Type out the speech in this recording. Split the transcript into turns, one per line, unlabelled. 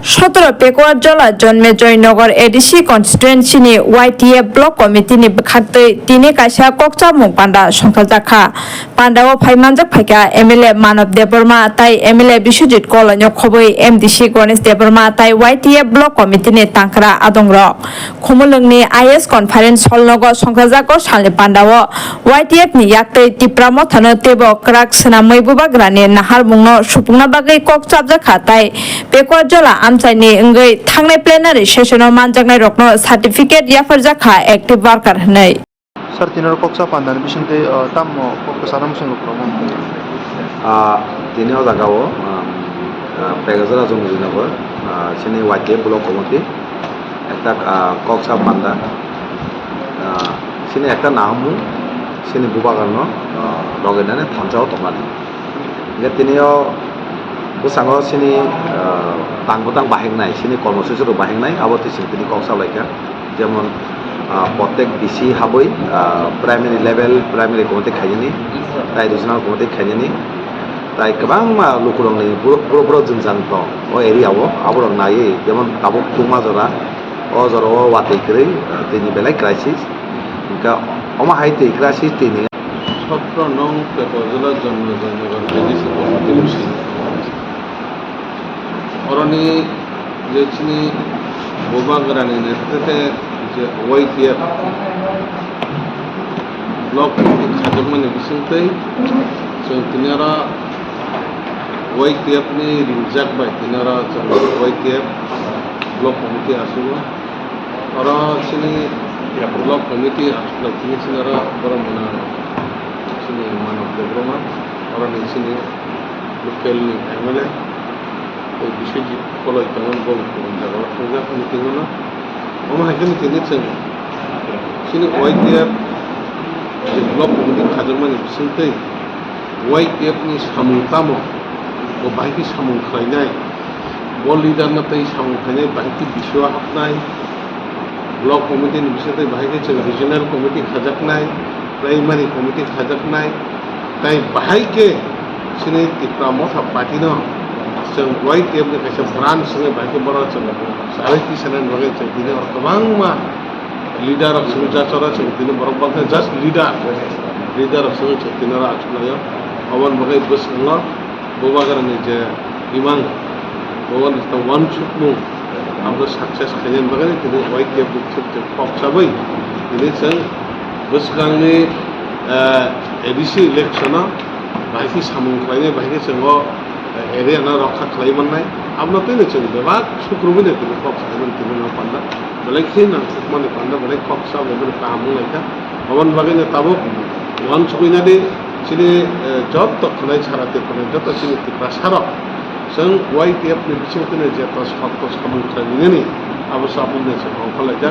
17 पेकुवार जला जन्मे Jaynagar ADC कन्स्टिट्युएन्सीनि वाइटिएफ block कमिटिनि खाक्तै तिनि कायसा कक्सा मुं पान्डा संखाजाखा पान्डाओ फाइमानजाक फाइका एमएलए मानव देबबर्मा ताई एमएलए बिश्वजित कलन्य खबै एमडीसी गणेश देबबर्मा ताई वाइटिएफ ब्लक कमिटिनि तांक्रा आदंग्रक खुमुलुंगनि आईएस कन्फारेन्स हलनगो संखाजाको सालनि पान्डाओ वाइटिएफ नि याक्तै तिप्रामो थानो तेबो क्राक सना मैबुबाग्रानि नाहार मुंनो सुपुंना बागै कक्साबजाखा ताई पेकुवार जला आमचाइनि अंगै थांनाय प्लेनारि सेसनाव मानजाकनाय रकनो सार्टिफिकेट याफरजाखा एक्टिव वार्कार हनै
सर तिनर कक्सा पान्दानि बिसंते तामो कक्साराम संगो प्रमो
तिनियाव जागावो पेगाजरा जमुजिनगर सिनि वाइटिएफ ब्लक कमिटी একটা কক্সা পান্ডা সিনি একটা নামু সিনি বুবাগানো লগেনানে থামচাও তমালি যে তিনিও বুসাঙ্গ সিনি তাংবতাং বাহেংনাই সিনি কর্মসূচির বাহেংনাই আবতি সিনি কক্সা লাইকা যেমন প্রত্যেক ডিসি হাবই প্রাইমারি লেভেল প্রাইমারি কমিটি খাইনি তাই রিজনাল কমিটি খাইনি তাই गोबां लुकुरंनि बर' जोंजां दं अ एरियाव आबरं नायै जेमन ताबुक तुमाजरा अ जर वातैख्रै दैनि बेलाय क्राइसिस इनका अमा हाय दै क्राइसिस दैनि
17 নং পেকুয়াজলা জন্মনগর এডিসি কমিটি অরনি যে চিনি বোবাগ্রানি নেতৃত্বে যে ওয়াইটিএফ ব্লক কমিটি খাজকমানি बिसंतै जों तिनारा वाइटिएफ नि रिजाक बाय तिनारा जों वाइटिएफ ब्लक कमिटी आसुगो और सिनि ब्लक कमिटी आसुगो तिनि सिनारा बरमना सिनि मानव देबबर्मा और सिनि लोकल एमएलए तो बिश्वजित कलय तमन गल जागा थंजा कमिटी गनो ओमा हायखनि तिनि जों सिनि वाइटिएफ ब्लक कमिटी खाजकमानि बिसंतै वाइटिएफ नि सामुंतामो वो बाइक सामुं खालायनाय बल लिडार नाथाय सामुं खालायनाय बाइक बिसुआ हाबनाय ब्लक कमिटिनि बिसोरथै बाइक जों रिजनाल कमिटि खाजाकनाय प्राइमारि कमिटि खाजाकनाय ताय बाइके सिनि तिप्रा मथा पार्टिनो जों वाइटिएफ नि खायसे ब्रान्च जों बाइक बर जों सारायथि सानान बागै जों दिनै गोबां मा लिडार अफ सुजाचरा जों दिनै बरफ बांखा जास्ट लिडार अफ जों दिनै आचुलायो अवन बागै बसंगा बोबाग्रानि जे इमान बोगन ता वन सुकमु आमरो सक्सेस खायन बागै दिनै वाइटिएफ नि पक्षाबै दिनै जों बसगांनि एडिसि इलेक्शना बाइकि सामुं खालायनाय बाइकि जों एरियाना रक्षा खालायमोननाय आमनो तैनो जों बेबा सुक्रुमिने दिनै पक्षामोन दिनै पान्दा बेलाय खिना सुकमानि पान्दा बेलाय पक्षा बेबो कामु लायका अवन बागैनो ताबो वन सुकैनादि सिनि जत खनाय साराते खनाय जत सिनि तिप्रा सारक जों वाइटिएफ नि बिथिंखौनो जे सत्त सामुं खालायनायनि आबो साबुननो जों खालायजा